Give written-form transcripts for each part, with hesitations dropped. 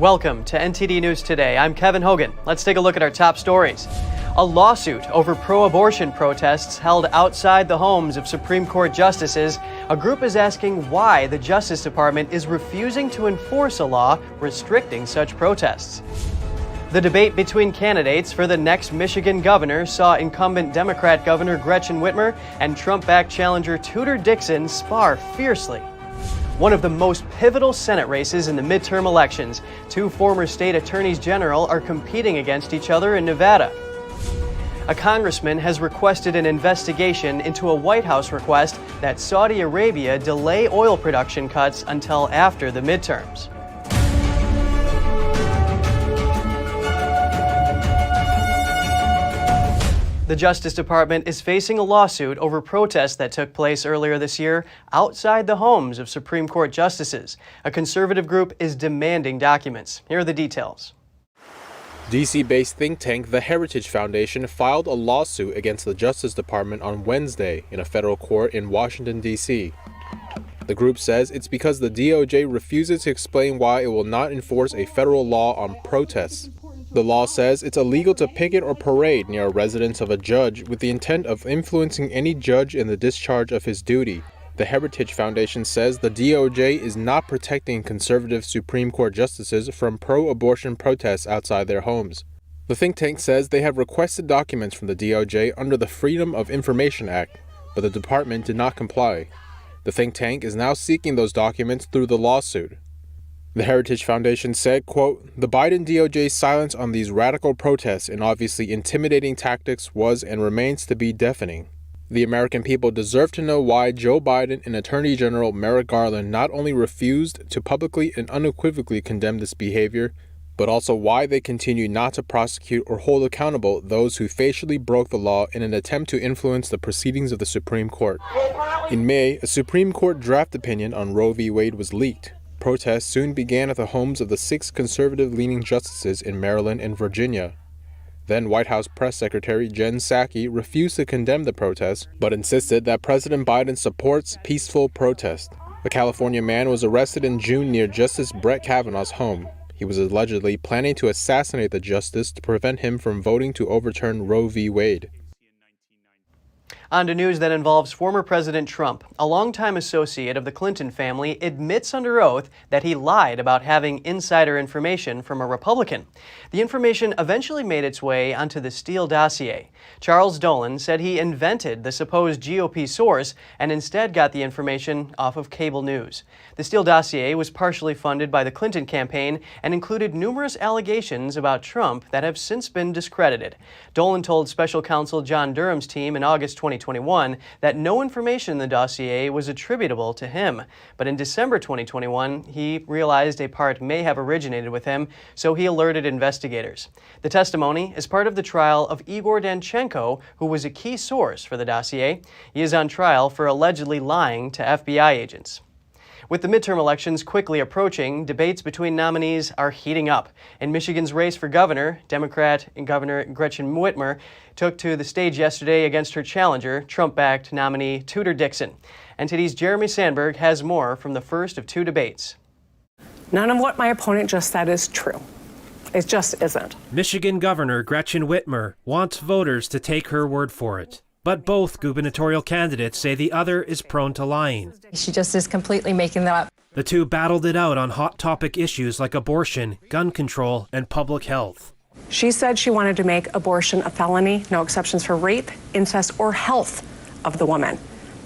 Welcome to NTD News Today. I'm Kevin Hogan. Let's take a look at our top stories. A lawsuit over pro-abortion protests held outside the homes of Supreme Court justices. A group is asking why the Justice Department is refusing to enforce a law restricting such protests. The debate between candidates for the next Michigan governor saw incumbent Democrat Governor Gretchen Whitmer and Trump-backed challenger Tudor Dixon spar fiercely. One of the most pivotal Senate races in the midterm elections, two former state attorneys general are competing against each other in Nevada. A congressman has requested an investigation into a White House request that Saudi Arabia delay oil production cuts until after the midterms. The Justice Department is facing a lawsuit over protests that took place earlier this year outside the homes of Supreme Court justices. A conservative group is demanding documents. Here are the details. DC-based think tank The Heritage Foundation filed a lawsuit against the Justice Department on Wednesday in a federal court in Washington, D.C. The group says it's because the DOJ refuses to explain why it will not enforce a federal law on protests. The law says it's illegal to picket or parade near a residence of a judge with the intent of influencing any judge in the discharge of his duty. The Heritage Foundation says the DOJ is not protecting conservative Supreme Court justices from pro-abortion protests outside their homes. The think tank says they have requested documents from the DOJ under the Freedom of Information Act, but the department did not comply. The think tank is now seeking those documents through the lawsuit. The Heritage Foundation said, quote, "The Biden DOJ's silence on these radical protests and obviously intimidating tactics was and remains to be deafening. The American people deserve to know why Joe Biden and Attorney General Merrick Garland not only refused to publicly and unequivocally condemn this behavior, but also why they continue not to prosecute or hold accountable those who facially broke the law in an attempt to influence the proceedings of the Supreme Court." In May, a Supreme Court draft opinion on Roe v. Wade was leaked. Protests soon began at the homes of the 6 conservative-leaning justices in Maryland and Virginia. Then White House Press Secretary Jen Psaki refused to condemn the protests, but insisted that President Biden supports peaceful protest. A California man was arrested in June near Justice Brett Kavanaugh's home. He was allegedly planning to assassinate the justice to prevent him from voting to overturn Roe v. Wade. On to news that involves former President Trump. A longtime associate of the Clinton family admits under oath that he lied about having insider information from a Republican. The information eventually made its way onto the Steele dossier. Charles Dolan said he invented the supposed GOP source and instead got the information off of cable news. The Steele dossier was partially funded by the Clinton campaign and included numerous allegations about Trump that have since been discredited. Dolan told special counsel John Durham's team in August 2021 that no information in the dossier was attributable to him. But in December 2021, he realized a part may have originated with him, so he alerted investigators. The testimony is part of the trial of Igor Danchenko, who was a key source for the dossier. He is on trial for allegedly lying to FBI agents. With the midterm elections quickly approaching, debates between nominees are heating up. In Michigan's race for governor, Democrat Governor Gretchen Whitmer took to the stage yesterday against her challenger, Trump-backed nominee Tudor Dixon. NTD's Jeremy Sandberg has more from the first of 2 debates. None of what my opponent just said is true. It just isn't. Michigan Governor Gretchen Whitmer wants voters to take her word for it. But both gubernatorial candidates say the other is prone to lying. She just is completely making that up. The two battled it out on hot topic issues like abortion, gun control, and public health. She said she wanted to make abortion a felony, no exceptions for rape, incest, or health of the woman,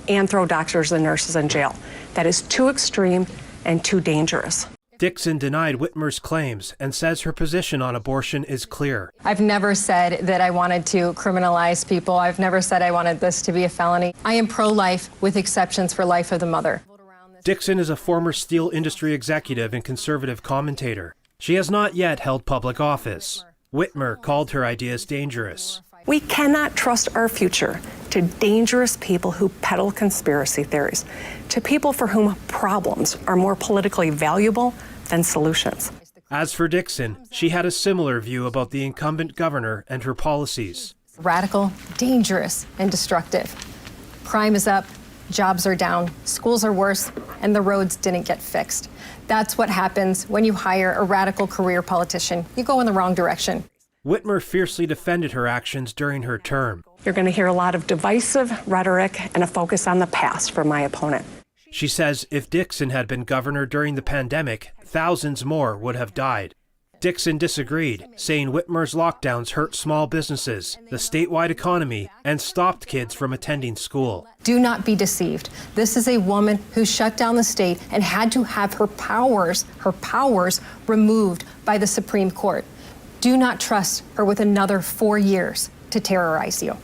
and throw doctors and nurses in jail. That is too extreme and too dangerous. Dixon denied Whitmer's claims and says her position on abortion is clear. I've never said that I wanted to criminalize people. I've never said I wanted this to be a felony. I am pro-life with exceptions for life of the mother. Dixon is a former steel industry executive and conservative commentator. She has not yet held public office. Whitmer called her ideas dangerous. We cannot trust our future to dangerous people who peddle conspiracy theories, to people for whom problems are more politically valuable than solutions. As for Dixon, she had a similar view about the incumbent governor and her policies. Radical, dangerous, and destructive. Crime is up, jobs are down, schools are worse, and the roads didn't get fixed. That's what happens when you hire a radical career politician. You go in the wrong direction. Whitmer fiercely defended her actions during her term. You're going to hear a lot of divisive rhetoric and a focus on the past from my opponent. She says if Dixon had been governor during the pandemic, thousands more would have died. Dixon disagreed, saying Whitmer's lockdowns hurt small businesses, the statewide economy, and stopped kids from attending school. Do not be deceived. This is a woman who shut down the state and had to have her powers removed by the Supreme Court. Do not trust her with another 4 years to terrorize you.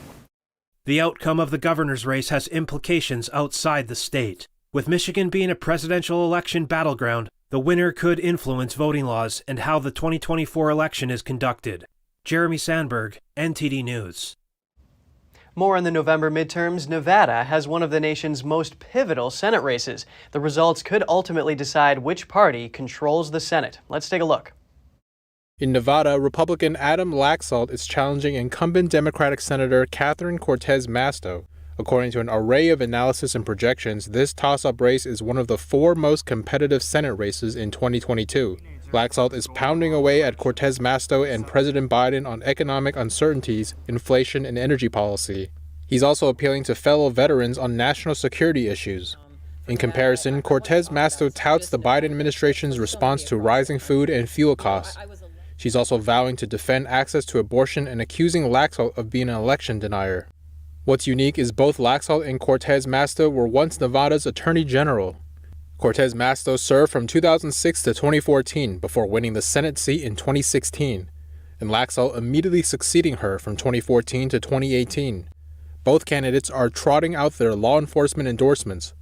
The outcome of the governor's race has implications outside the state. With Michigan being a presidential election battleground, the winner could influence voting laws and how the 2024 election is conducted. Jeremy Sandberg, NTD News. More on the November midterms. Nevada has one of the nation's most pivotal Senate races. The results could ultimately decide which party controls the Senate. Let's take a look. In Nevada, Republican Adam Laxalt is challenging incumbent Democratic Senator Catherine Cortez Masto. According to an array of analysis and projections, this toss-up race is one of the 4 most competitive Senate races in 2022. Laxalt is pounding away at Cortez Masto and President Biden on economic uncertainties, inflation, and energy policy. He's also appealing to fellow veterans on national security issues. In comparison, Cortez Masto touts the Biden administration's response to rising food and fuel costs. She's also vowing to defend access to abortion and accusing Laxalt of being an election denier. What's unique is both Laxalt and Cortez Masto were once Nevada's Attorney General. Cortez Masto served from 2006 to 2014 before winning the Senate seat in 2016, and Laxalt immediately succeeding her from 2014 to 2018. Both candidates are trotting out their law enforcement endorsements.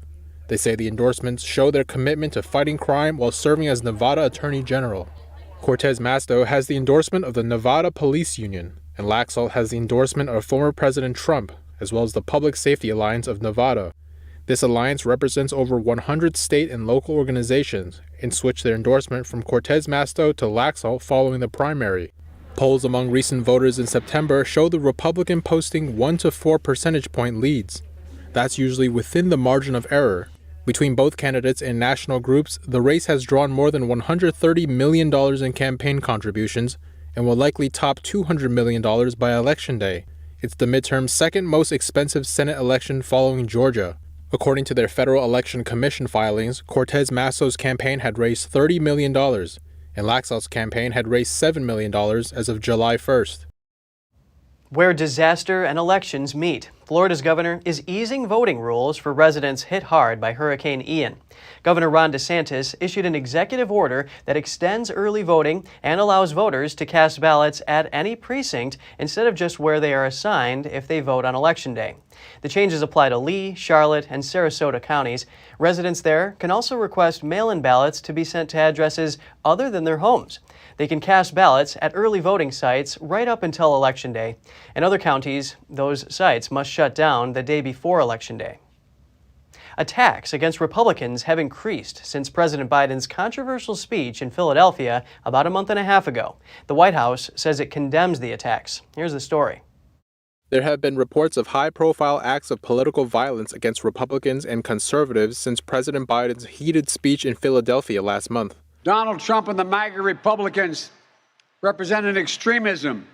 They say the endorsements show their commitment to fighting crime while serving as Nevada Attorney General. Cortez Masto has the endorsement of the Nevada Police Union, and Laxalt has the endorsement of former President Trump, as well as the Public Safety Alliance of Nevada. This alliance represents over 100 state and local organizations and switched their endorsement from Cortez Masto to Laxalt following the primary. Polls among recent voters in September show the Republican posting 1 to 4 percentage point leads. That's usually within the margin of error. Between both candidates and national groups, the race has drawn more than $130 million in campaign contributions and will likely top $200 million by Election Day. It's the midterm's second most expensive Senate election following Georgia. According to their Federal Election Commission filings, Cortez Masto's campaign had raised $30 million, and Laxalt's campaign had raised $7 million as of July 1st. Where disaster and elections meet, Florida's governor is easing voting rules for residents hit hard by Hurricane Ian. Governor Ron DeSantis issued an executive order that extends early voting and allows voters to cast ballots at any precinct instead of just where they are assigned if they vote on Election Day. The changes apply to Lee, Charlotte, and Sarasota counties. Residents there can also request mail-in ballots to be sent to addresses other than their homes. They can cast ballots at early voting sites right up until Election Day. In other counties, those sites must shut down the day before Election Day. Attacks against Republicans have increased since President Biden's controversial speech in Philadelphia about a month and a half ago. The White House says it condemns the attacks. Here's the story. There have been reports of high-profile acts of political violence against Republicans and conservatives since President Biden's heated speech in Philadelphia last month. Donald Trump and the MAGA Republicans represent an extremism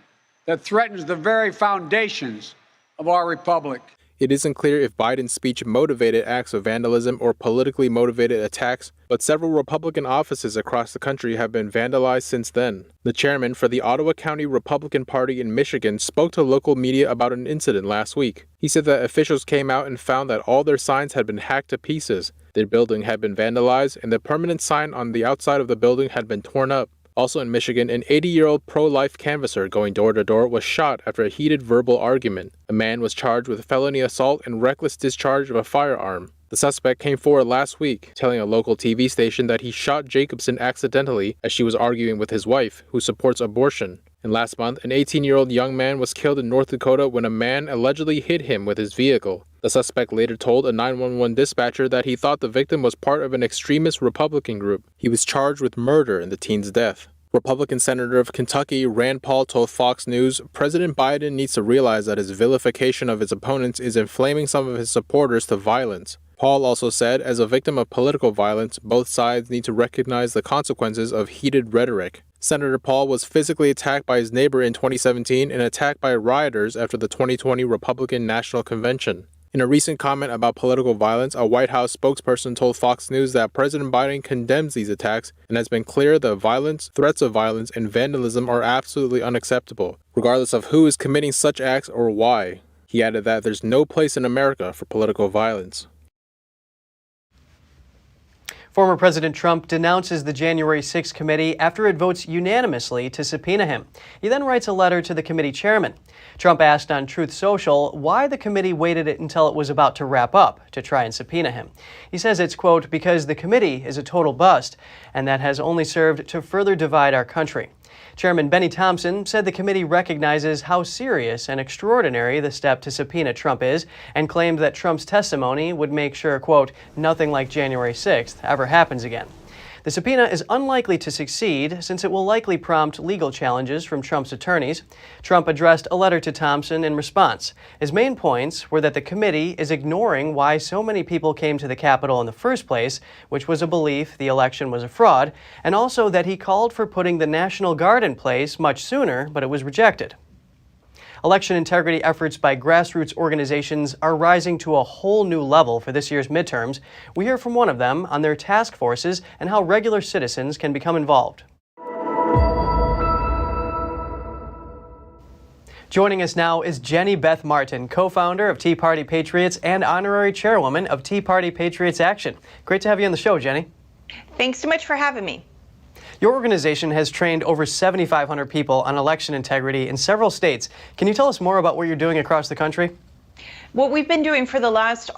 that threatens the very foundations of our republic. It isn't clear if Biden's speech motivated acts of vandalism or politically motivated attacks, but several Republican offices across the country have been vandalized since then. The chairman for the Ottawa County Republican Party in Michigan spoke to local media about an incident last week. He said that officials came out and found that all their signs had been hacked to pieces, their building had been vandalized, and the permanent sign on the outside of the building had been torn up. Also in Michigan, an 80-year-old pro-life canvasser going door-to-door was shot after a heated verbal argument. A man was charged with felony assault and reckless discharge of a firearm. The suspect came forward last week, telling a local TV station that he shot Jacobson accidentally as she was arguing with his wife, who supports abortion. And last month, an 18-year-old young man was killed in North Dakota when a man allegedly hit him with his vehicle. The suspect later told a 911 dispatcher that he thought the victim was part of an extremist Republican group. He was charged with murder in the teen's death. Republican Senator of Kentucky Rand Paul told Fox News President Biden needs to realize that his vilification of his opponents is inflaming some of his supporters to violence. Paul also said, as a victim of political violence, both sides need to recognize the consequences of heated rhetoric. Senator Paul was physically attacked by his neighbor in 2017 and attacked by rioters after the 2020 Republican National Convention. In a recent comment about political violence, a White House spokesperson told Fox News that President Biden condemns these attacks and has been clear that violence, threats of violence, and vandalism are absolutely unacceptable, regardless of who is committing such acts or why. He added that there's no place in America for political violence. Former President Trump denounces the January 6th committee after it votes unanimously to subpoena him. He then writes a letter to the committee chairman. Trump asked on Truth Social why the committee waited until it was about to wrap up to try and subpoena him. He says it's, quote, because the committee is a total bust, and that has only served to further divide our country. Chairman Benny Thompson said the committee recognizes how serious and extraordinary the step to subpoena Trump is and claimed that Trump's testimony would make sure, quote, nothing like January 6th ever happens again. The subpoena is unlikely to succeed since it will likely prompt legal challenges from Trump's attorneys. Trump addressed a letter to Thompson in response. His main points were that the committee is ignoring why so many people came to the Capitol in the first place, which was a belief the election was a fraud, and also that he called for putting the National Guard in place much sooner, but it was rejected. Election integrity efforts by grassroots organizations are rising to a whole new level for this year's midterms. We hear from one of them on their task forces and how regular citizens can become involved. Joining us now is Jenny Beth Martin, co-founder of Tea Party Patriots and honorary chairwoman of Tea Party Patriots Action. Great to have you on the show, Jenny. Thanks so much for having me. Your organization has trained over 7,500 people on election integrity in several states. Can you tell us more about what you're doing across the country? What we've been doing for the last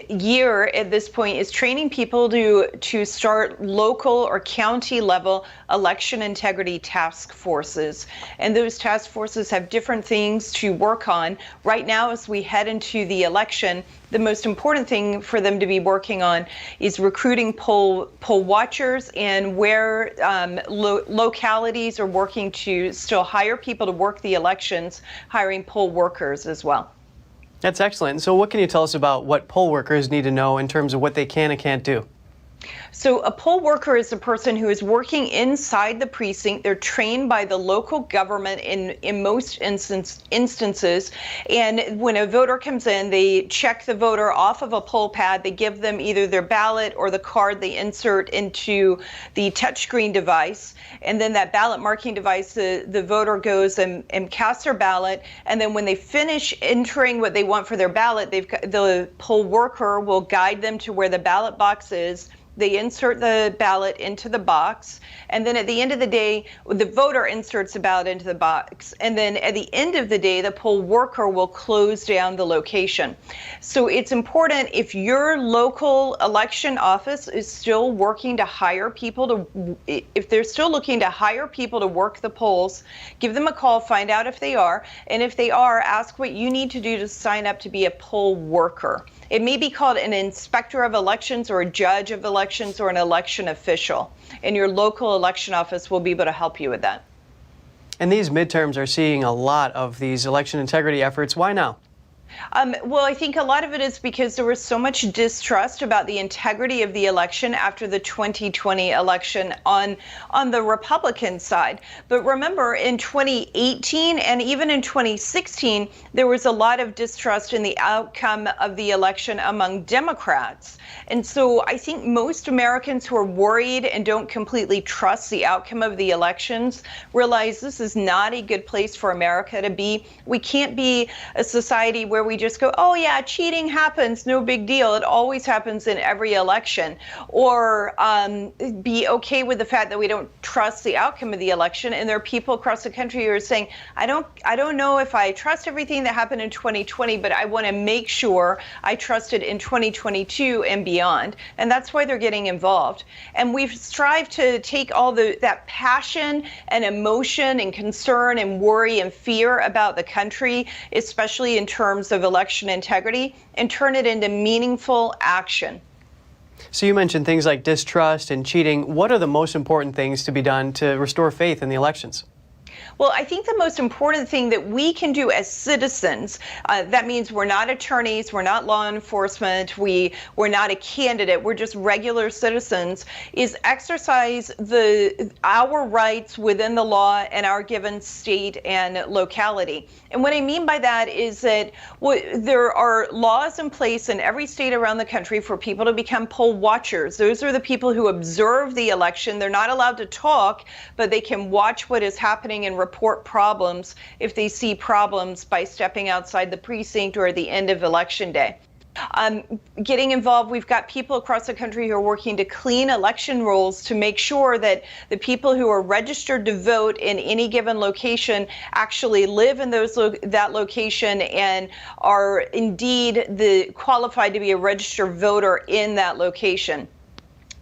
year at this point is training people to start local or county level election integrity task forces. And those task forces have different things to work on. Right now, as we head into the election, the most important thing for them to be working on is recruiting poll watchers and where localities are working to still hire people to work the elections, hiring poll workers as well. That's excellent. So what can you tell us about what poll workers need to know in terms of what they can and can't do? So a poll worker is a person who is working inside the precinct. They're trained by the local government in most instances. And when a voter comes in, they check the voter off of a poll pad. They give them either their ballot or the card they insert into the touchscreen device. And then that ballot marking device, the voter goes and casts their ballot. And then when they finish entering what they want for their ballot, the poll worker will guide them to where the ballot box is. They insert the ballot into the box, and then at the end of the day, the voter inserts the ballot into the box, and then at the end of the day, the poll worker will close down the location. So it's important, if your local election office is still working to hire people if they're still looking to hire people to work the polls, give them a call, find out if they are, and if they are, ask what you need to do to sign up to be a poll worker. It may be called an inspector of elections or a judge of elections or an election official. And your local election office will be able to help you with that. And these midterms are seeing a lot of these election integrity efforts. Why now? Well, I think a lot of it is because there was so much distrust about the integrity of the election after the 2020 election on the Republican side. But remember, in 2018 and even in 2016, there was a lot of distrust in the outcome of the election among Democrats. And so I think most Americans who are worried and don't completely trust the outcome of the elections realize this is not a good place for America to be. We can't be a society where we just go, oh yeah, cheating happens, no big deal. It always happens in every election. Or be okay with the fact that we don't trust the outcome of the election. And there are people across the country who are saying, I don't know if I trust everything that happened in 2020, but I want to make sure I trust it in 2022 and beyond. And that's why they're getting involved. And we've strived to take all that passion and emotion and concern and worry and fear about the country, especially in terms of election integrity, and turn it into meaningful action. So you mentioned things like distrust and cheating. What are the most important things to be done to restore faith in the elections? Well, I think the most important thing that we can do as citizens, that means we're not attorneys, we're not law enforcement, we're not a candidate, we're just regular citizens, is exercise our rights within the law and our given state and locality. And what I mean by that is that there are laws in place in every state around the country for people to become poll watchers. Those are the people who observe the election. They're not allowed to talk, but they can watch what is happening and report problems if they see problems by stepping outside the precinct or the end of election day. Getting involved, we've got people across the country who are working to clean election rolls to make sure that the people who are registered to vote in any given location actually live in that location and are indeed qualified to be a registered voter in that location.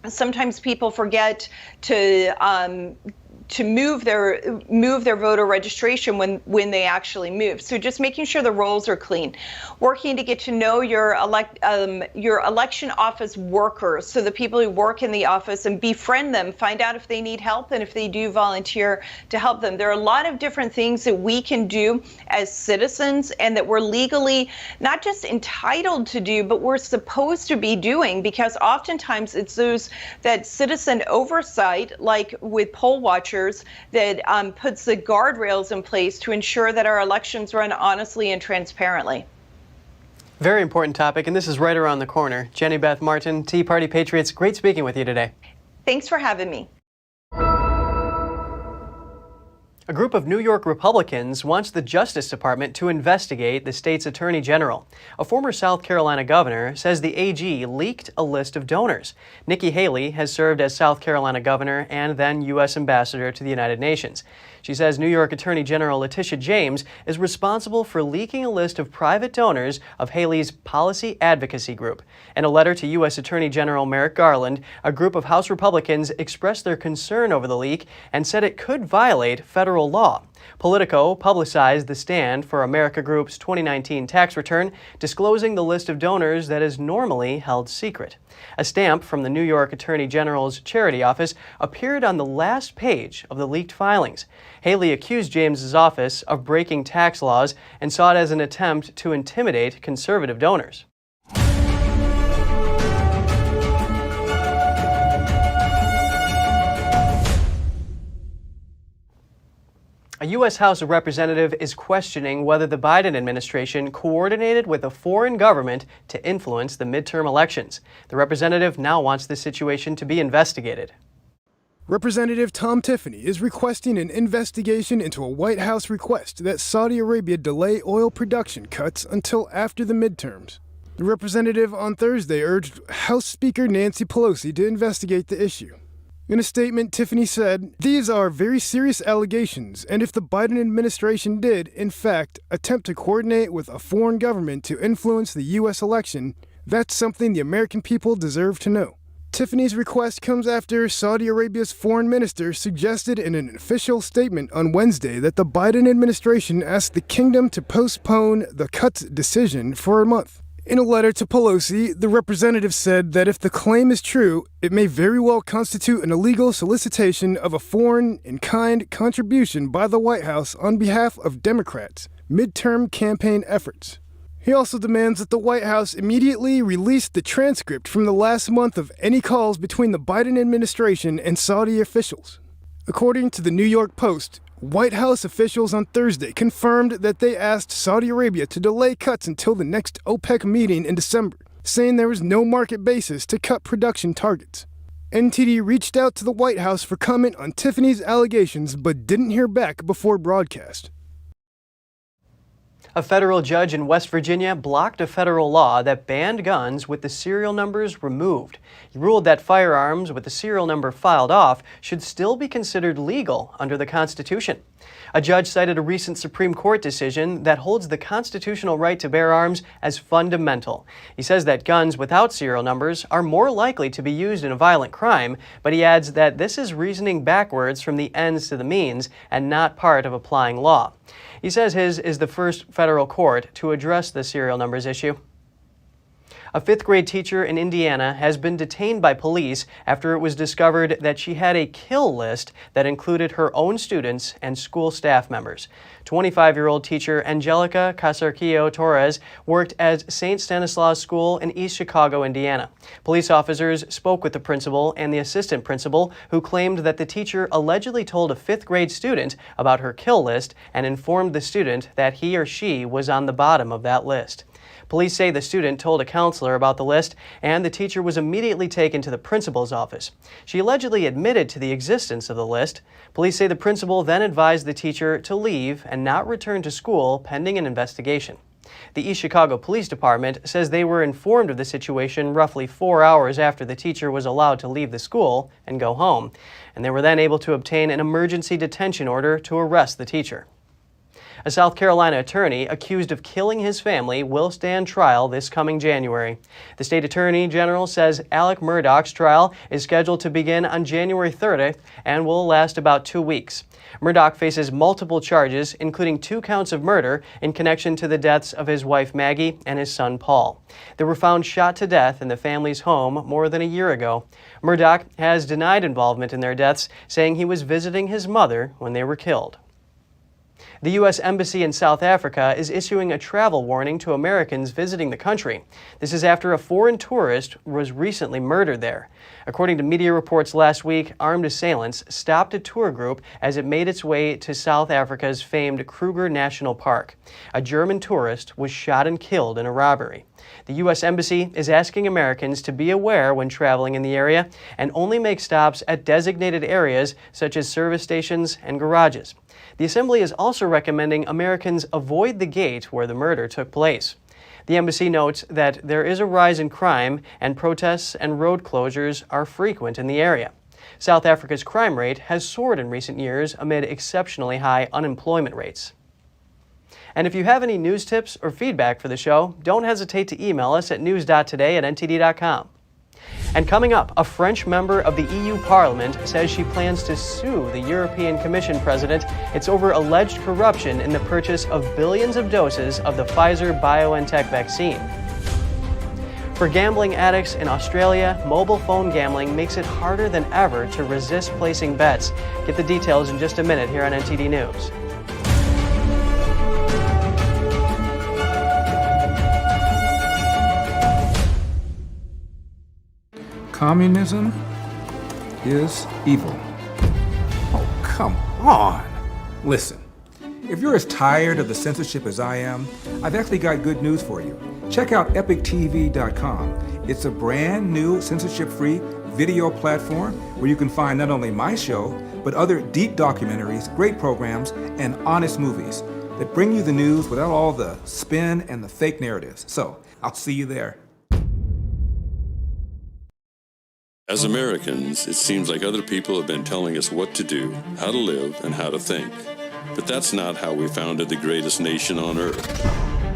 Sometimes people forget to move their voter registration when they actually move. So just making sure the rolls are clean, working to get to know your election office workers, so the people who work in the office, and befriend them, find out if they need help, and if they do, volunteer to help them. There are a lot of different things that we can do as citizens and that we're legally not just entitled to do, but we're supposed to be doing, because oftentimes it's that citizen oversight, like with poll watchers, that puts the guardrails in place to ensure that our elections run honestly and transparently. Very important topic, and this is right around the corner. Jenny Beth Martin, Tea Party Patriots, great speaking with you today. Thanks for having me. A group of New York Republicans wants the Justice Department to investigate the state's Attorney General. A former South Carolina governor says the AG leaked a list of donors. Nikki Haley has served as South Carolina governor and then U.S. ambassador to the United Nations. She says New York Attorney General Letitia James is responsible for leaking a list of private donors of Haley's policy advocacy group. In a letter to U.S. Attorney General Merrick Garland, a group of House Republicans expressed their concern over the leak and said it could violate federal law. Politico publicized the Stand for America Group's 2019 tax return, disclosing the list of donors that is normally held secret. A stamp from the New York Attorney General's charity office appeared on the last page of the leaked filings. Haley accused James's office of breaking tax laws and saw it as an attempt to intimidate conservative donors. A U.S. House Representative is questioning whether the Biden administration coordinated with a foreign government to influence the midterm elections. The representative now wants the situation to be investigated. Representative Tom Tiffany is requesting an investigation into a White House request that Saudi Arabia delay oil production cuts until after the midterms. The representative on Thursday urged House Speaker Nancy Pelosi to investigate the issue. In a statement, Tiffany said, "These are very serious allegations, and if the Biden administration did, in fact, attempt to coordinate with a foreign government to influence the U.S. election, that's something the American people deserve to know." Tiffany's request comes after Saudi Arabia's foreign minister suggested in an official statement on Wednesday that the Biden administration asked the kingdom to postpone the cuts decision for a month. In a letter to Pelosi, the representative said that if the claim is true, it may very well constitute an illegal solicitation of a foreign in-kind contribution by the White House on behalf of Democrats' midterm campaign efforts. He also demands that the White House immediately release the transcript from the last month of any calls between the Biden administration and Saudi officials. According to the New York Post, White House officials on Thursday confirmed that they asked Saudi Arabia to delay cuts until the next OPEC meeting in December, saying there was no market basis to cut production targets. NTD reached out to the White House for comment on Tiffany's allegations but didn't hear back before broadcast. A federal judge in West Virginia blocked a federal law that banned guns with the serial numbers removed. He ruled that firearms with the serial number filed off should still be considered legal under the Constitution. A judge cited a recent Supreme Court decision that holds the constitutional right to bear arms as fundamental. He says that guns without serial numbers are more likely to be used in a violent crime, but he adds that this is reasoning backwards from the ends to the means and not part of applying law. He says his is the first federal court to address the serial numbers issue. A fifth-grade teacher in Indiana has been detained by police after it was discovered that she had a kill list that included her own students and school staff members. 25-year-old teacher Angelica Casarquillo Torres worked at St. Stanislaus School in East Chicago, Indiana. Police officers spoke with the principal and the assistant principal, who claimed that the teacher allegedly told a fifth-grade student about her kill list and informed the student that he or she was on the bottom of that list. Police say the student told a counselor about the list, and the teacher was immediately taken to the principal's office. She allegedly admitted to the existence of the list. Police say the principal then advised the teacher to leave and not return to school pending an investigation. The East Chicago Police Department says they were informed of the situation roughly 4 hours after the teacher was allowed to leave the school and go home, and they were then able to obtain an emergency detention order to arrest the teacher. A South Carolina attorney accused of killing his family will stand trial this coming January. The state attorney general says Alec Murdaugh's trial is scheduled to begin on January 30th and will last about 2 weeks. Murdaugh faces multiple charges, including 2 counts of murder in connection to the deaths of his wife Maggie and his son Paul. They were found shot to death in the family's home more than a year ago. Murdaugh has denied involvement in their deaths, saying he was visiting his mother when they were killed. The U.S. Embassy in South Africa is issuing a travel warning to Americans visiting the country. This is after a foreign tourist was recently murdered there. According to media reports last week, armed assailants stopped a tour group as it made its way to South Africa's famed Kruger National Park. A German tourist was shot and killed in a robbery. The U.S. Embassy is asking Americans to be aware when traveling in the area and only make stops at designated areas such as service stations and garages. The Assembly is also recommending Americans avoid the gate where the murder took place. The embassy notes that there is a rise in crime and protests and road closures are frequent in the area. South Africa's crime rate has soared in recent years amid exceptionally high unemployment rates. And if you have any news tips or feedback for the show, don't hesitate to email us at news.today@ntd.com. And coming up, a French member of the EU Parliament says she plans to sue the European Commission president. It's over alleged corruption in the purchase of billions of doses of the Pfizer-BioNTech vaccine. For gambling addicts in Australia, mobile phone gambling makes it harder than ever to resist placing bets. Get the details in just a minute here on NTD News. Communism is evil. Oh, come on. Listen, if you're as tired of the censorship as I am, I've actually got good news for you. Check out epictv.com. It's a brand new censorship-free video platform where you can find not only my show, but other deep documentaries, great programs, and honest movies that bring you the news without all the spin and the fake narratives. So, I'll see you there. As Americans, it seems like other people have been telling us what to do, how to live, and how to think. But that's not how we founded the greatest nation on earth.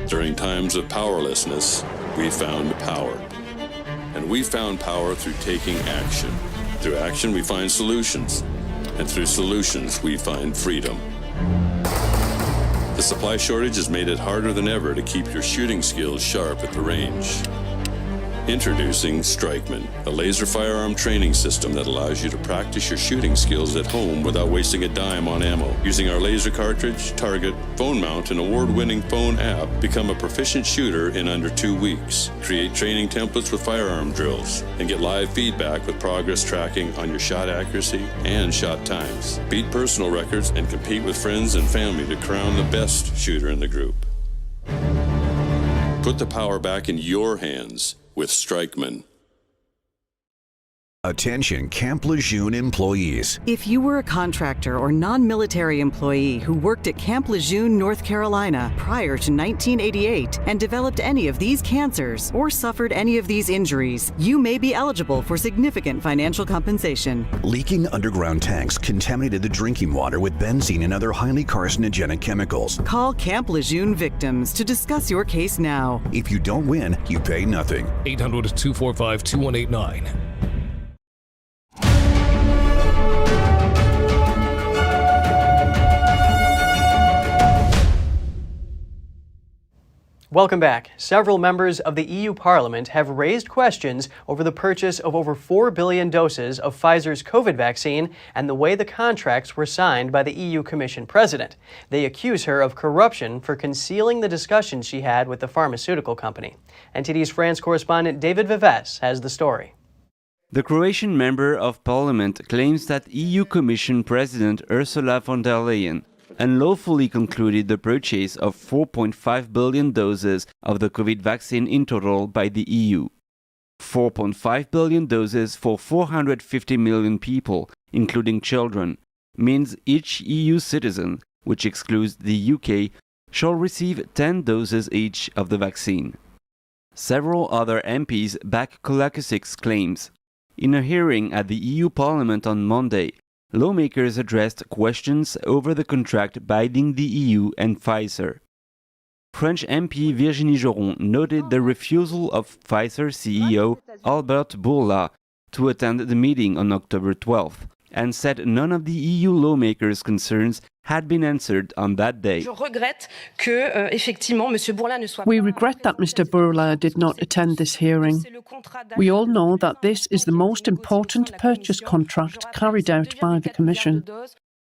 During times of powerlessness, we found power. And we found power through taking action. Through action, we find solutions. And through solutions, we find freedom. The supply shortage has made it harder than ever to keep your shooting skills sharp at the range. Introducing Strikeman, a laser firearm training system that allows you to practice your shooting skills at home without wasting a dime on ammo. Using our laser cartridge, target, phone mount, and award-winning phone app, become a proficient shooter in under 2 weeks. Create training templates with firearm drills, and get live feedback with progress tracking on your shot accuracy and shot times. Beat personal records and compete with friends and family to crown the best shooter in the group. Put the power back in your hands with Strikeman. Attention Camp Lejeune employees. If you were a contractor or non-military employee who worked at Camp Lejeune, North Carolina prior to 1988 and developed any of these cancers or suffered any of these injuries, you may be eligible for significant financial compensation. Leaking underground tanks contaminated the drinking water with benzene and other highly carcinogenic chemicals. Call Camp Lejeune victims to discuss your case now. If you don't win, you pay nothing. 800-245-2189. Welcome back. Several members of the EU Parliament have raised questions over the purchase of over 4 billion doses of Pfizer's COVID vaccine and the way the contracts were signed by the EU Commission president. They accuse her of corruption for concealing the discussions she had with the pharmaceutical company. NTD's France correspondent David Vives has the story. The Croatian Member of Parliament claims that EU Commission President Ursula von der Leyen unlawfully concluded the purchase of 4.5 billion doses of the COVID vaccine in total by the EU. 4.5 billion doses for 450 million people, including children, means each EU citizen, which excludes the UK, shall receive 10 doses each of the vaccine. Several other MPs back Kolakusik's claims. In a hearing at the EU Parliament on Monday, lawmakers addressed questions over the contract binding the EU and Pfizer. French MP Virginie Joron noted the refusal of Pfizer CEO Albert Bourla to attend the meeting on October 12th, and said none of the EU lawmakers' concerns had been answered on that day. We regret that Mr. Bourla did not attend this hearing. We all know that this is the most important purchase contract carried out by the Commission.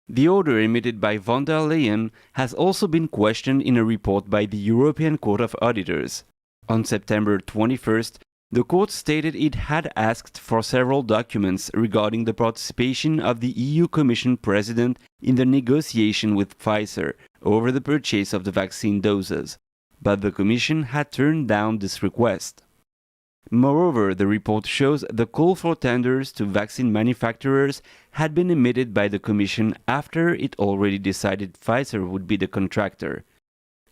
The order emitted by von der Leyen has also been questioned in a report by the European Court of Auditors. On September 21st, the court stated it had asked for several documents regarding the participation of the EU Commission President in the negotiation with Pfizer over the purchase of the vaccine doses, but the Commission had turned down this request. Moreover, the report shows the call for tenders to vaccine manufacturers had been emitted by the Commission after it already decided Pfizer would be the contractor.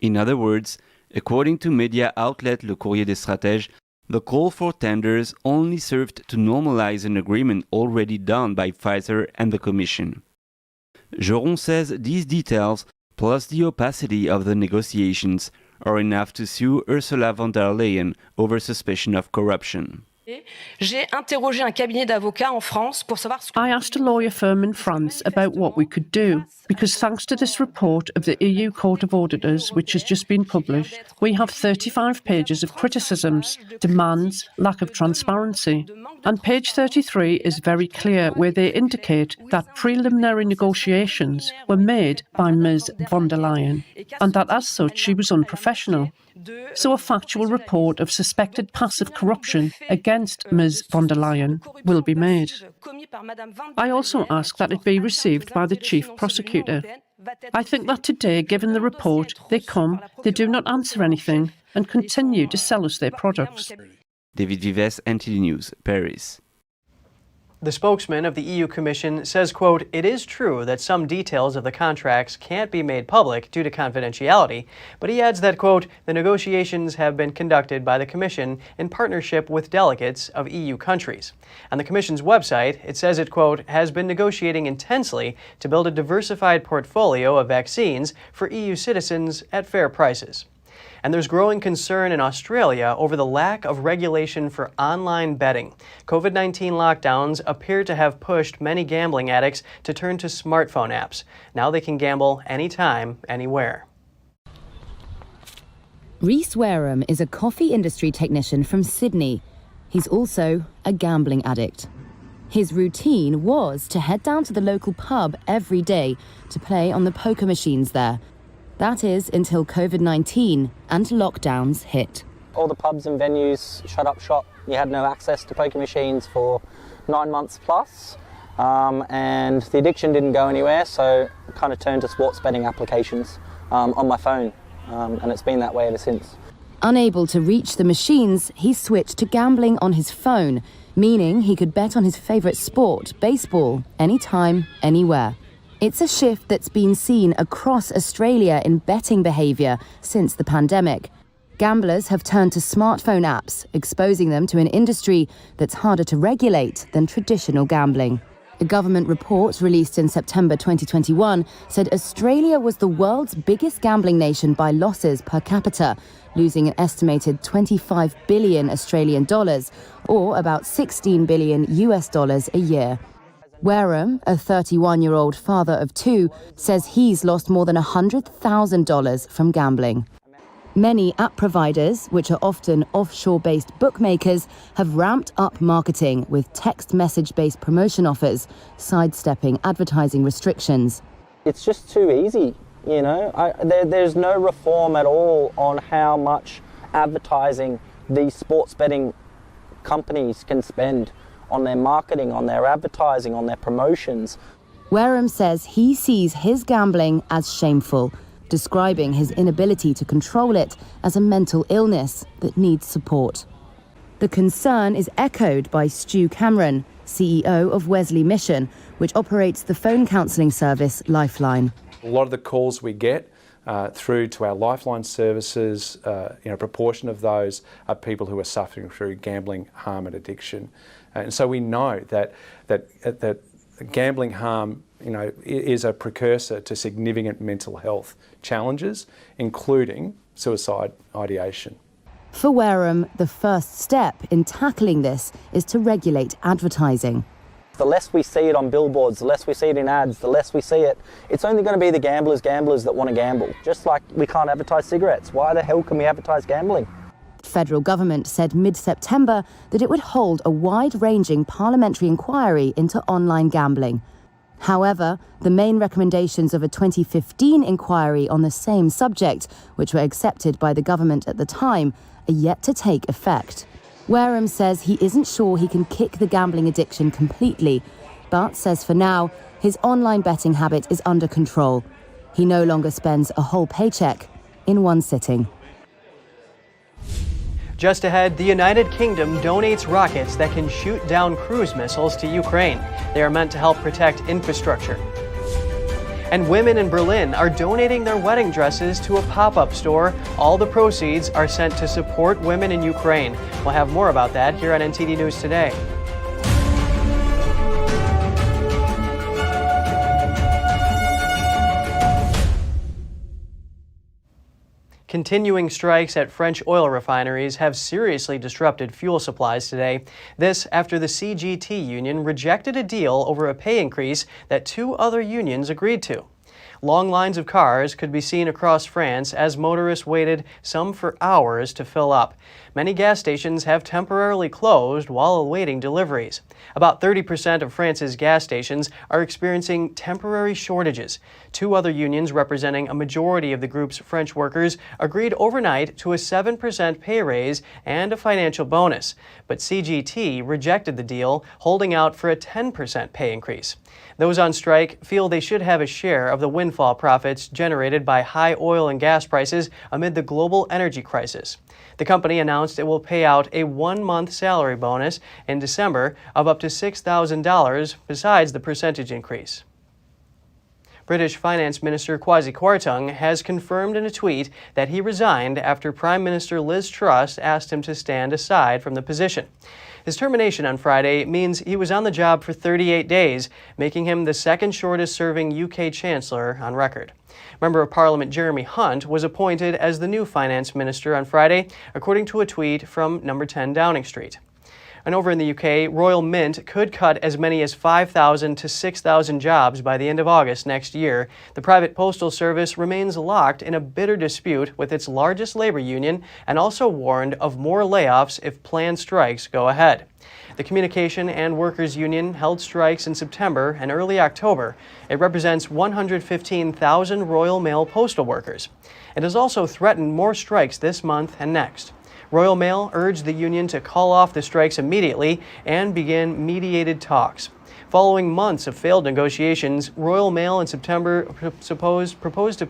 In other words, according to media outlet Le Courrier des Stratèges, the call for tenders only served to normalize an agreement already done by Pfizer and the Commission. Joron says these details, plus the opacity of the negotiations, are enough to sue Ursula von der Leyen over suspicion of corruption. I asked a lawyer firm in France about what we could do, because thanks to this report of the EU Court of Auditors, which has just been published, we have 35 pages of criticisms, demands, lack of transparency. And page 33 is very clear, where they indicate that preliminary negotiations were made by Ms. von der Leyen, and that as such she was unprofessional. So a factual report of suspected passive corruption against Ms. von der Leyen will be made. I also ask that it be received by the Chief Prosecutor. I think that today, given the report, they do not answer anything, and continue to sell us their products. David Vives, NTD News, Paris. The spokesman of the EU Commission says, quote, "It is true that some details of the contracts can't be made public due to confidentiality," but he adds that, quote, "The negotiations have been conducted by the Commission in partnership with delegates of EU countries." On the Commission's website, it says it, quote, "has been negotiating intensely to build a diversified portfolio of vaccines for EU citizens at fair prices." And there's growing concern in Australia over the lack of regulation for online betting. COVID-19 lockdowns appear to have pushed many gambling addicts to turn to smartphone apps. Now they can gamble anytime, anywhere. Rhys Wareham is a coffee industry technician from Sydney. He's also a gambling addict. His routine was to head down to the local pub every day to play on the poker machines there. That is until COVID-19 and lockdowns hit. All the pubs and venues shut up shop. You had no access to poker machines for 9 months plus, and the addiction didn't go anywhere, so I kind of turned to sports betting applications on my phone, and it's been that way ever since. Unable to reach the machines, he switched to gambling on his phone, meaning he could bet on his favourite sport, baseball, anytime, anywhere. It's a shift that's been seen across Australia in betting behaviour since the pandemic. Gamblers have turned to smartphone apps, exposing them to an industry that's harder to regulate than traditional gambling. A government report released in September 2021 said Australia was the world's biggest gambling nation by losses per capita, losing an estimated 25 billion Australian dollars, or about $16 billion a year. Wareham, a 31-year-old father of two, says he's lost more than $100,000 from gambling. Many app providers, which are often offshore-based bookmakers, have ramped up marketing with text message-based promotion offers, sidestepping advertising restrictions. It's just too easy, you know. There's no reform at all on how much advertising these sports betting companies can spend on their marketing, on their advertising, on their promotions. Wareham says he sees his gambling as shameful, describing his inability to control it as a mental illness that needs support. The concern is echoed by Stu Cameron, CEO of Wesley Mission, which operates the phone counselling service Lifeline. A lot of the calls we get through to our Lifeline services, a proportion of those are people who are suffering through gambling harm and addiction. And so we know that gambling harm, is a precursor to significant mental health challenges, including suicide ideation. For Wareham, the first step in tackling this is to regulate advertising. The less we see it on billboards, the less we see it in ads, the less we see it, it's only going to be the gamblers that want to gamble. Just like we can't advertise cigarettes. Why the hell can we advertise gambling? The federal government said mid-September that it would hold a wide-ranging parliamentary inquiry into online gambling. However, the main recommendations of a 2015 inquiry on the same subject, which were accepted by the government at the time, are yet to take effect. Wareham says he isn't sure he can kick the gambling addiction completely, but says for now, his online betting habit is under control. He no longer spends a whole paycheck in one sitting. Just ahead, the United Kingdom donates rockets that can shoot down cruise missiles to Ukraine. They are meant to help protect infrastructure. And women in Berlin are donating their wedding dresses to a pop-up store. All the proceeds are sent to support women in Ukraine. We'll have more about that here on NTD News Today. Continuing strikes at French oil refineries have seriously disrupted fuel supplies today. This after the CGT union rejected a deal over a pay increase that two other unions agreed to. Long lines of cars could be seen across France as motorists waited, some for hours, to fill up. Many gas stations have temporarily closed while awaiting deliveries. About 30% of France's gas stations are experiencing temporary shortages. Two other unions representing a majority of the group's French workers agreed overnight to a 7% pay raise and a financial bonus. But CGT rejected the deal, holding out for a 10% pay increase. Those on strike feel they should have a share of the windfall profits generated by high oil and gas prices amid the global energy crisis. The company announced it will pay out a one-month salary bonus in December of up to $6,000 besides the percentage increase. British Finance Minister Kwasi Kwarteng has confirmed in a tweet that he resigned after Prime Minister Liz Truss asked him to stand aside from the position. His termination on Friday means he was on the job for 38 days, making him the second shortest-serving UK Chancellor on record. Member of Parliament Jeremy Hunt was appointed as the new Finance Minister on Friday, according to a tweet from number 10 Downing Street. And over in the UK, Royal Mint could cut as many as 5,000 to 6,000 jobs by the end of August next year. The private postal service remains locked in a bitter dispute with its largest labor union and also warned of more layoffs if planned strikes go ahead. The Communication and Workers Union held strikes in September and early October. It represents 115,000 Royal Mail postal workers. It has also threatened more strikes this month and next. Royal Mail urged the union to call off the strikes immediately and begin mediated talks. Following months of failed negotiations, Royal Mail in September proposed to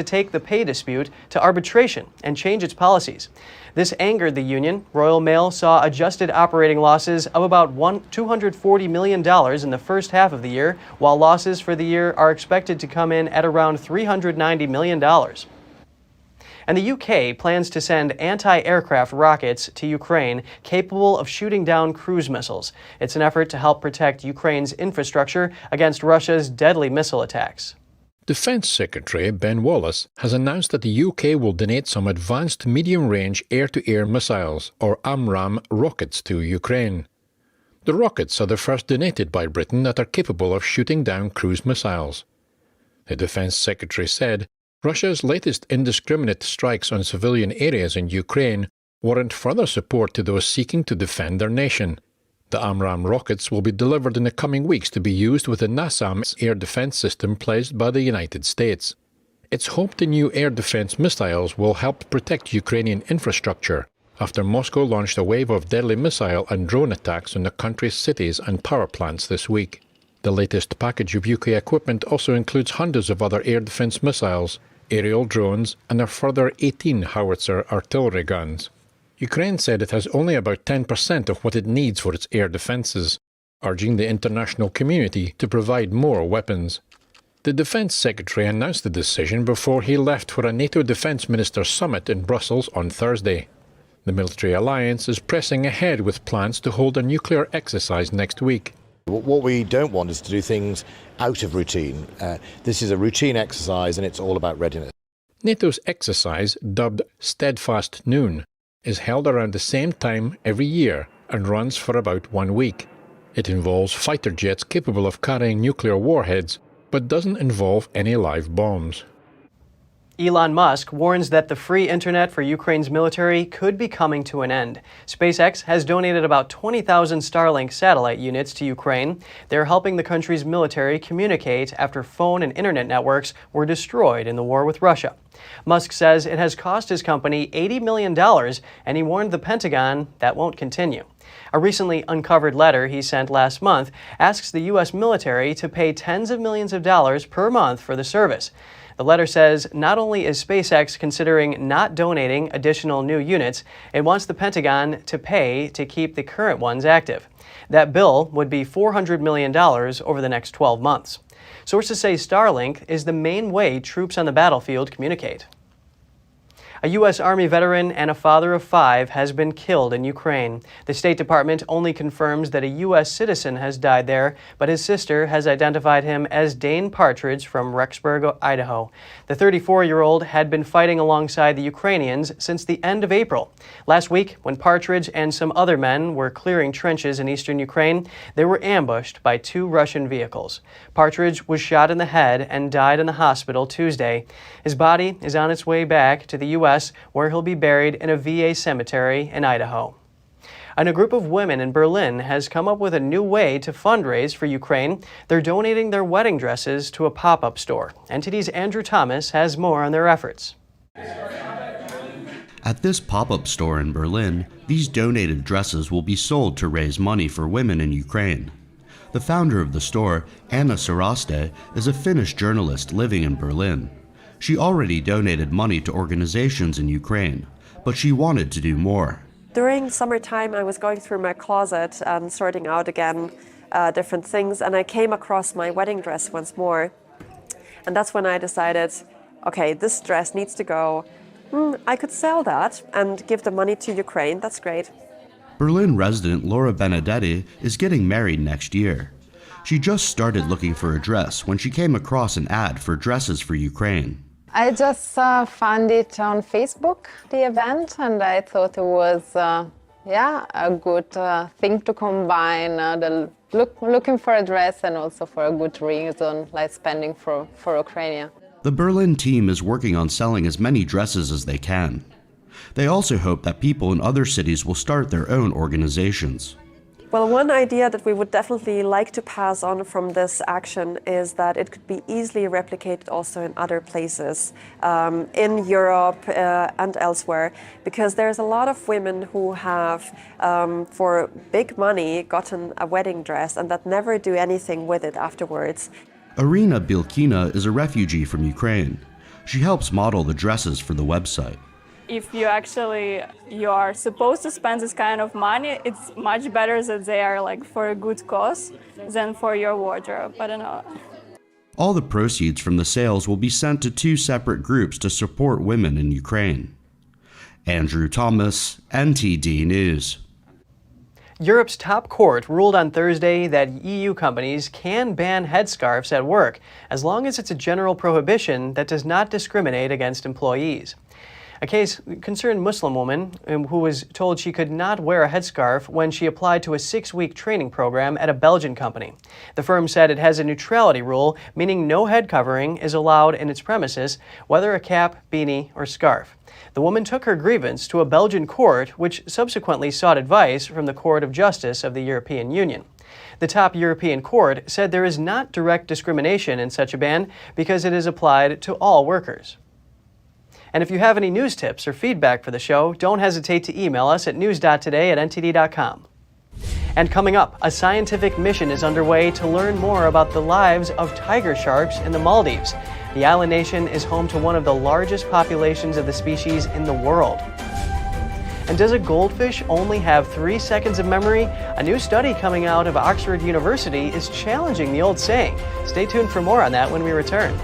take the pay dispute to arbitration and change its policies. This angered the union. Royal Mail saw adjusted operating losses of about $240 million in the first half of the year, while losses for the year are expected to come in at around $390 million. And the UK plans to send anti-aircraft rockets to Ukraine capable of shooting down cruise missiles. It's an effort to help protect Ukraine's infrastructure against Russia's deadly missile attacks. Defence Secretary Ben Wallace has announced that the UK will donate some advanced medium-range air-to-air missiles, or AMRAAM, rockets to Ukraine. The rockets are the first donated by Britain that are capable of shooting down cruise missiles. The Defence Secretary said, Russia's latest indiscriminate strikes on civilian areas in Ukraine warrant further support to those seeking to defend their nation. The AMRAAM rockets will be delivered in the coming weeks to be used with the NASAMS air defense system pledged by the United States. It's hoped the new air defense missiles will help protect Ukrainian infrastructure after Moscow launched a wave of deadly missile and drone attacks on the country's cities and power plants this week. The latest package of UK equipment also includes hundreds of other air defense missiles, aerial drones, and a further 18 howitzer artillery guns. Ukraine said it has only about 10% of what it needs for its air defences, urging the international community to provide more weapons. The Defence Secretary announced the decision before he left for a NATO Defence Ministers Summit in Brussels on Thursday. The military alliance is pressing ahead with plans to hold a nuclear exercise next week. What we don't want is to do things out of routine. This is a routine exercise and it's all about readiness. NATO's exercise, dubbed Steadfast Noon, is held around the same time every year and runs for about 1 week. It involves fighter jets capable of carrying nuclear warheads, but doesn't involve any live bombs. Elon Musk warns that the free internet for Ukraine's military could be coming to an end. SpaceX has donated about 20,000 Starlink satellite units to Ukraine. They're helping the country's military communicate after phone and internet networks were destroyed in the war with Russia. Musk says it has cost his company $80 million, and he warned the Pentagon that won't continue. A recently uncovered letter he sent last month asks the U.S. military to pay tens of millions of dollars per month for the service. The letter says not only is SpaceX considering not donating additional new units, it wants the Pentagon to pay to keep the current ones active. That bill would be $400 million over the next 12 months. Sources say Starlink is the main way troops on the battlefield communicate. A U.S. Army veteran and a father of 5 has been killed in Ukraine. The State Department only confirms that a U.S. citizen has died there, but his sister has identified him as Dane Partridge from Rexburg, Idaho. The 34-year-old had been fighting alongside the Ukrainians since the end of April. Last week, when Partridge and some other men were clearing trenches in eastern Ukraine, they were ambushed by 2 Russian vehicles. Partridge was shot in the head and died in the hospital Tuesday. His body is on its way back to the U.S., where he'll be buried in a VA cemetery in Idaho. And a group of women in Berlin has come up with a new way to fundraise for Ukraine. They're donating their wedding dresses to a pop-up store. NTD's Andrew Thomas has more on their efforts. At this pop-up store in Berlin, these donated dresses will be sold to raise money for women in Ukraine. The founder of the store, Anna Saraste, is a Finnish journalist living in Berlin. She already donated money to organizations in Ukraine, but she wanted to do more. During summertime, I was going through my closet and sorting out again different things, and I came across my wedding dress once more. And that's when I decided, okay, this dress needs to go. I could sell that and give the money to Ukraine. That's great. Berlin resident Laura Benedetti is getting married next year. She just started looking for a dress when she came across an ad for dresses for Ukraine. I just found it on Facebook, the event, and I thought it was a good thing to combine the looking for a dress and also for a good reason, like spending for Ukraine. The Berlin team is working on selling as many dresses as they can. They also hope that people in other cities will start their own organizations. Well, one idea that we would definitely like to pass on from this action is that it could be easily replicated also in other places, in Europe and elsewhere, because there's a lot of women who have, for big money, gotten a wedding dress and that never do anything with it afterwards. Irina Bilkina is a refugee from Ukraine. She helps model the dresses for the website. If you are supposed to spend this kind of money, it's much better that they are like for a good cause than for your wardrobe. I don't know. All the proceeds from the sales will be sent to 2 separate groups to support women in Ukraine. Andrew Thomas, NTD News. Europe's top court ruled on Thursday that EU companies can ban headscarves at work as long as it's a general prohibition that does not discriminate against employees. A case concerned a Muslim woman who was told she could not wear a headscarf when she applied to a 6-week training program at a Belgian company. The firm said it has a neutrality rule, meaning no head covering is allowed in its premises, whether a cap, beanie, or scarf. The woman took her grievance to a Belgian court, which subsequently sought advice from the Court of Justice of the European Union. The top European court said there is not direct discrimination in such a ban because it is applied to all workers. And if you have any news tips or feedback for the show, don't hesitate to email us at news.today@ntd.com. And coming up, a scientific mission is underway to learn more about the lives of tiger sharks in the Maldives. The island nation is home to one of the largest populations of the species in the world. And does a goldfish only have 3 seconds of memory? A new study coming out of Oxford University is challenging the old saying. Stay tuned for more on that when we return.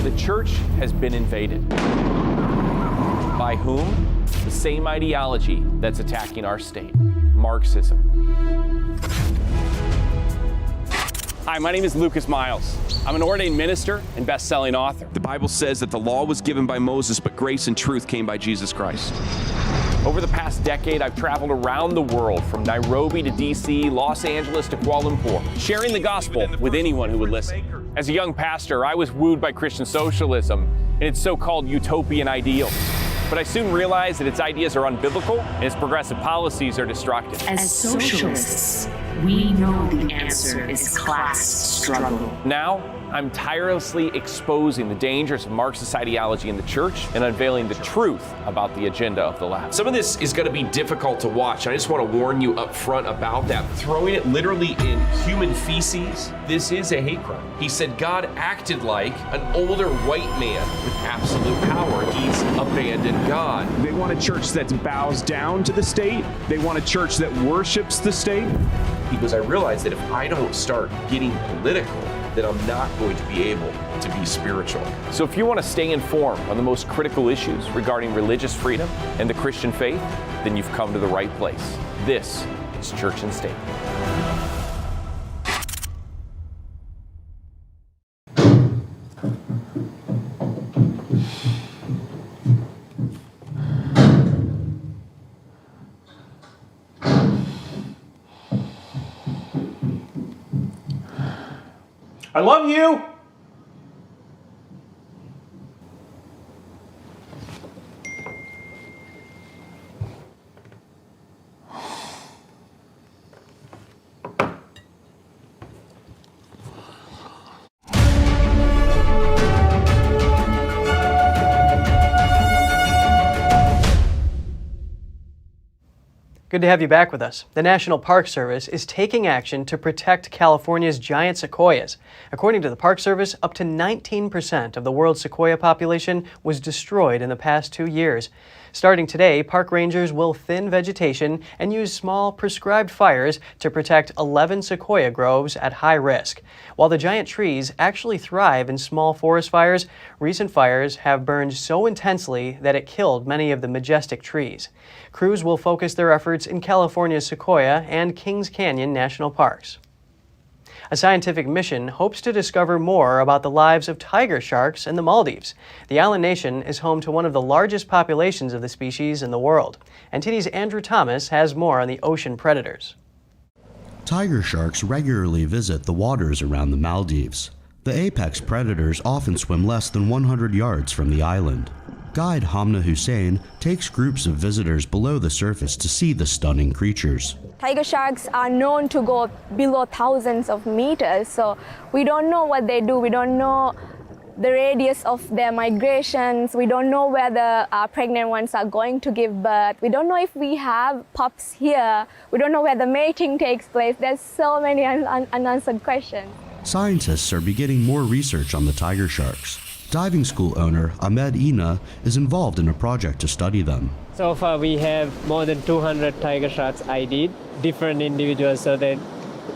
The church has been invaded. By whom? The same ideology that's attacking our state, Marxism. Hi, my name is Lucas Miles. I'm an ordained minister and best-selling author. The Bible says that the law was given by Moses, but grace and truth came by Jesus Christ. Over the past decade, I've traveled around the world, from Nairobi to DC, Los Angeles to Kuala Lumpur, sharing the gospel with anyone who would listen. As a young pastor, I was wooed by Christian socialism and its so-called utopian ideals. But I soon realized that its ideas are unbiblical and its progressive policies are destructive. As socialists, we know the answer is class struggle. Now, I'm tirelessly exposing the dangers of Marxist ideology in the church and unveiling the truth about the agenda of the left. Some of this is going to be difficult to watch. I just want to warn you up front about that. Throwing it literally in human feces, this is a hate crime. He said God acted like an older white man with absolute power. He's abandoned God. They want a church that bows down to the state. They want a church that worships the state. Because I realized that if I don't start getting political, then I'm not going to be able to be spiritual. So if you want to stay informed on the most critical issues regarding religious freedom and the Christian faith, then you've come to the right place. This is Church and State. I love you! Good to have you back with us. The National Park Service is taking action to protect California's giant sequoias. According to the Park Service, up to 19% of the world's sequoia population was destroyed in the past 2 years. Starting today, park rangers will thin vegetation and use small prescribed fires to protect 11 sequoia groves at high risk. While the giant trees actually thrive in small forest fires, recent fires have burned so intensely that it killed many of the majestic trees. Crews will focus their efforts in California's Sequoia and Kings Canyon National Parks. A scientific mission hopes to discover more about the lives of tiger sharks in the Maldives. The island nation is home to one of the largest populations of the species in the world. NTD's Andrew Thomas has more on the ocean predators. Tiger sharks regularly visit the waters around the Maldives. The apex predators often swim less than 100 yards from the island. Guide Hamna Hussein takes groups of visitors below the surface to see the stunning creatures. Tiger sharks are known to go below thousands of meters, so we don't know what they do. We don't know the radius of their migrations. We don't know where the pregnant ones are going to give birth. We don't know if we have pups here. We don't know where the mating takes place. There's so many unanswered questions. Scientists are beginning more research on the tiger sharks. Diving school owner Ahmed Ina is involved in a project to study them. So far we have more than 200 tiger sharks ID'd, different individuals, so that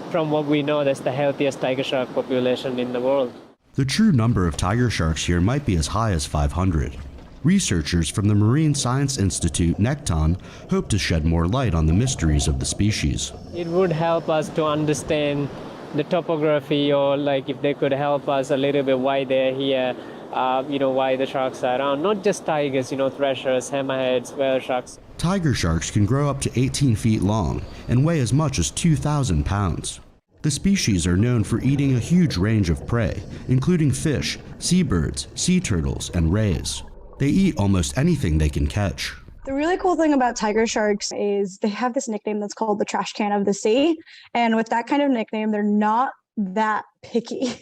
from what we know, that's the healthiest tiger shark population in the world. The true number of tiger sharks here might be as high as 500. Researchers from the Marine Science Institute, Nekton, hope to shed more light on the mysteries of the species. It would help us to understand the topography, or like if they could help us a little bit why they're here, why the sharks are around. Not just tigers, threshers, hammerheads, whale sharks. Tiger sharks can grow up to 18 feet long and weigh as much as 2,000 pounds. The species are known for eating a huge range of prey, including fish, seabirds, sea turtles, and rays. They eat almost anything they can catch. The really cool thing about tiger sharks is they have this nickname that's called the trash can of the sea. And with that kind of nickname, they're not that picky.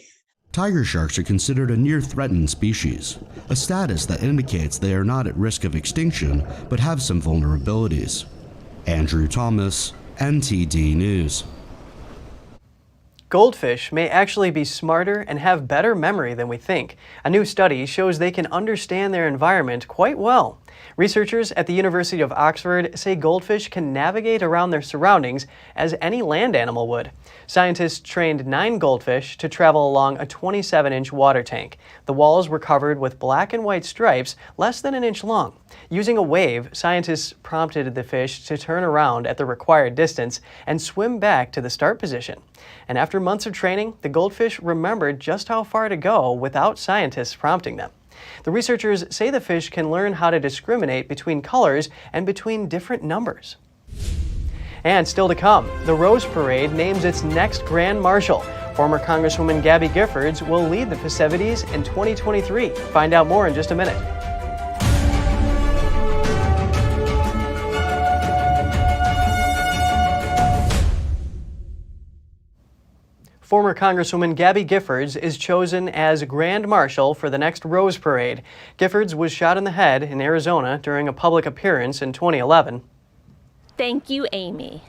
Tiger sharks are considered a near-threatened species, a status that indicates they are not at risk of extinction but have some vulnerabilities. Andrew Thomas, NTD News. Goldfish may actually be smarter and have better memory than we think. A new study shows they can understand their environment quite well. Researchers at the University of Oxford say goldfish can navigate around their surroundings as any land animal would. Scientists trained 9 goldfish to travel along a 27-inch water tank. The walls were covered with black and white stripes less than an inch long. Using a wave, scientists prompted the fish to turn around at the required distance and swim back to the start position. And after months of training, the goldfish remembered just how far to go without scientists prompting them. The researchers say the fish can learn how to discriminate between colors and between different numbers. And still to come, the Rose Parade names its next Grand Marshal. Former Congresswoman Gabby Giffords will lead the festivities in 2023. Find out more in just a minute. Former Congresswoman Gabby Giffords is chosen as Grand Marshal for the next Rose Parade. Giffords was shot in the head in Arizona during a public appearance in 2011. Thank you, Amy.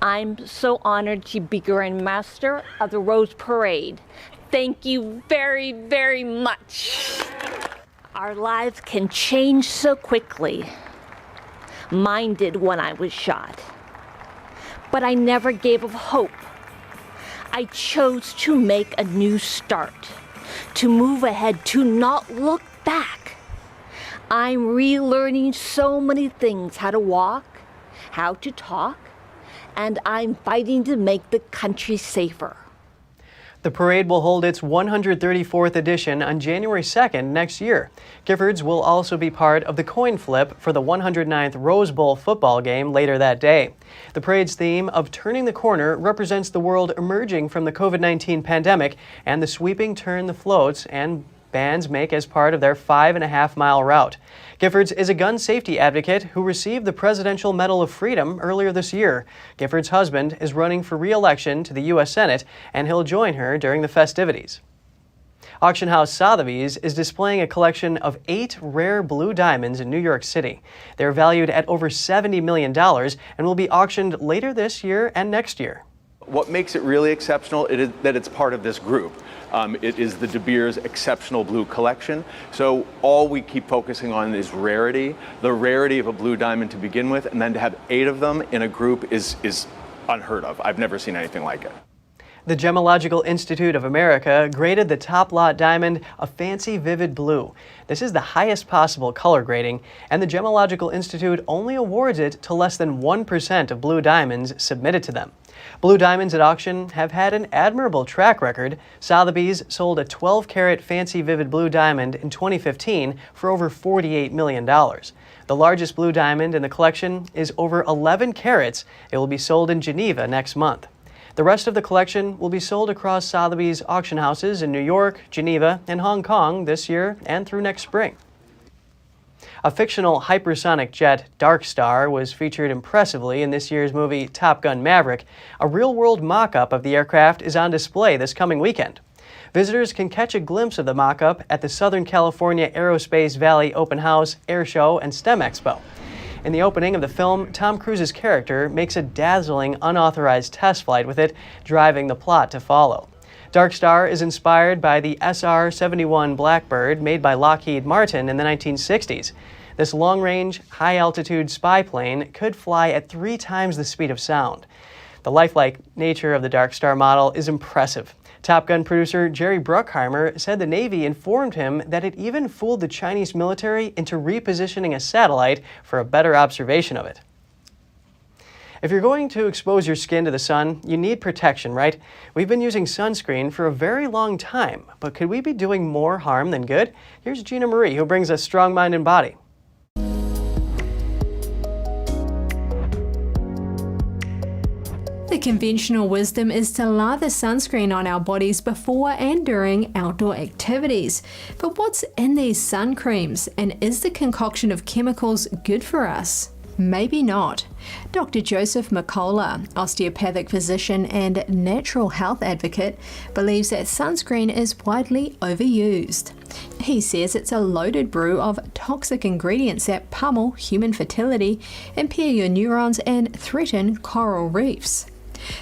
I'm so honored to be Grand Master of the Rose Parade. Thank you very, very much. Our lives can change so quickly. Mine did when I was shot. But I never gave up hope. I chose to make a new start, to move ahead, to not look back. I'm relearning so many things, how to walk, how to talk, and I'm fighting to make the country safer. The parade will hold its 134th edition on January 2nd next year. Giffords will also be part of the coin flip for the 109th Rose Bowl football game later that day. The parade's theme of turning the corner represents the world emerging from the COVID-19 pandemic and the sweeping turn the floats and bands make as part of their 5.5-mile route. Giffords is a gun safety advocate who received the Presidential Medal of Freedom earlier this year. Giffords' husband is running for re-election to the U.S. Senate, and he'll join her during the festivities. Auction house Sotheby's is displaying a collection of 8 rare blue diamonds in New York City. They're valued at over $70 million and will be auctioned later this year and next year. What makes it really exceptional is that it's part of this group. It is the De Beers Exceptional Blue Collection. So all we keep focusing on is rarity, the rarity of a blue diamond to begin with, and then to have 8 of them in a group is unheard of. I've never seen anything like it. The Gemological Institute of America graded the top lot diamond a fancy vivid blue. This is the highest possible color grading, and the Gemological Institute only awards it to less than 1% of blue diamonds submitted to them. Blue diamonds at auction have had an admirable track record. Sotheby's sold a 12-carat fancy vivid blue diamond in 2015 for over $48 million. The largest blue diamond in the collection is over 11 carats. It will be sold in Geneva next month. The rest of the collection will be sold across Sotheby's auction houses in New York, Geneva, and Hong Kong this year and through next spring. A fictional hypersonic jet, Darkstar, was featured impressively in this year's movie Top Gun Maverick. A real-world mock-up of the aircraft is on display this coming weekend. Visitors can catch a glimpse of the mock-up at the Southern California Aerospace Valley Open House, Air Show, and STEM Expo. In the opening of the film, Tom Cruise's character makes a dazzling unauthorized test flight with it, driving the plot to follow. Darkstar is inspired by the SR-71 Blackbird made by Lockheed Martin in the 1960s. This long-range, high-altitude spy plane could fly at 3 times the speed of sound. The lifelike nature of the Darkstar model is impressive. Top Gun producer Jerry Bruckheimer said the Navy informed him that it even fooled the Chinese military into repositioning a satellite for a better observation of it. If you're going to expose your skin to the sun, you need protection, right? We've been using sunscreen for a very long time, but could we be doing more harm than good? Here's Gina Marie, who brings us Strong Mind and Body. The conventional wisdom is to lather sunscreen on our bodies before and during outdoor activities. But what's in these sun creams, and is the concoction of chemicals good for us? Maybe not. Dr. Joseph McCullough, osteopathic physician and natural health advocate, believes that sunscreen is widely overused. He says it's a loaded brew of toxic ingredients that pummel human fertility, impair your neurons, and threaten coral reefs.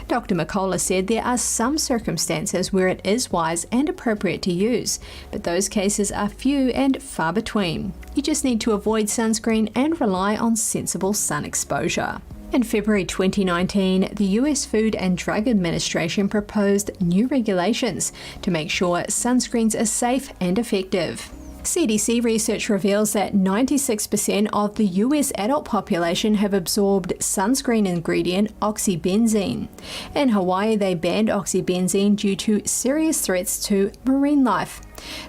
Dr. McCullough said there are some circumstances where it is wise and appropriate to use, but those cases are few and far between. You just need to avoid sunscreen and rely on sensible sun exposure. In February 2019, the US Food and Drug Administration proposed new regulations to make sure sunscreens are safe and effective. CDC research reveals that 96% of the US adult population have absorbed sunscreen ingredient oxybenzene. In Hawaii, they banned oxybenzene due to serious threats to marine life.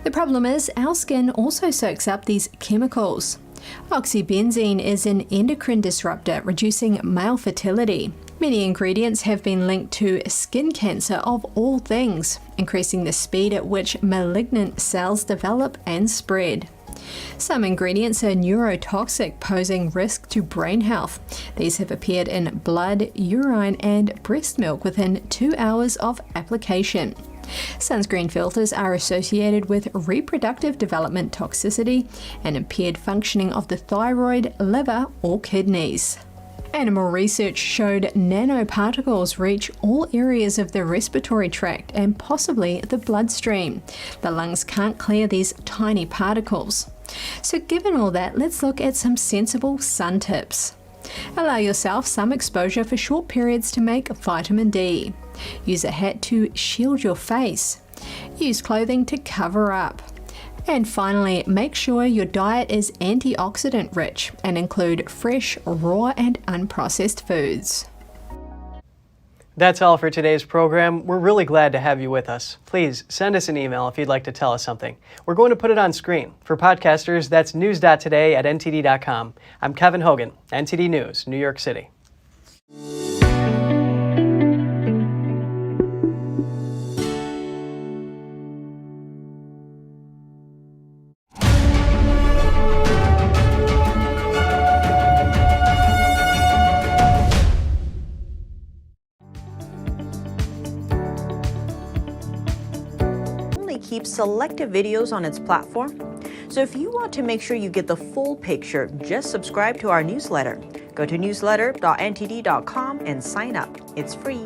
The problem is our skin also soaks up these chemicals. Oxybenzene is an endocrine disruptor, reducing male fertility. Many ingredients have been linked to skin cancer of all things, increasing the speed at which malignant cells develop and spread. Some ingredients are neurotoxic, posing risk to brain health. These have appeared in blood, urine, and breast milk within 2 hours of application. Sunscreen filters are associated with reproductive development toxicity and impaired functioning of the thyroid, liver, or kidneys. Animal research showed nanoparticles reach all areas of the respiratory tract and possibly the bloodstream. The lungs can't clear these tiny particles. So given all that, let's look at some sensible sun tips. Allow yourself some exposure for short periods to make vitamin D. Use a hat to shield your face. Use clothing to cover up. And finally, make sure your diet is antioxidant rich and include fresh, raw, and unprocessed foods. That's all for today's program. We're really glad to have you with us. Please send us an email if you'd like to tell us something. We're going to put it on screen. For podcasters, that's news.today@ntd.com. I'm Kevin Hogan, NTD News, New York City. Keeps selective videos on its platform. So if you want to make sure you get the full picture, just subscribe to our newsletter. Go to newsletter.ntd.com and sign up. It's free.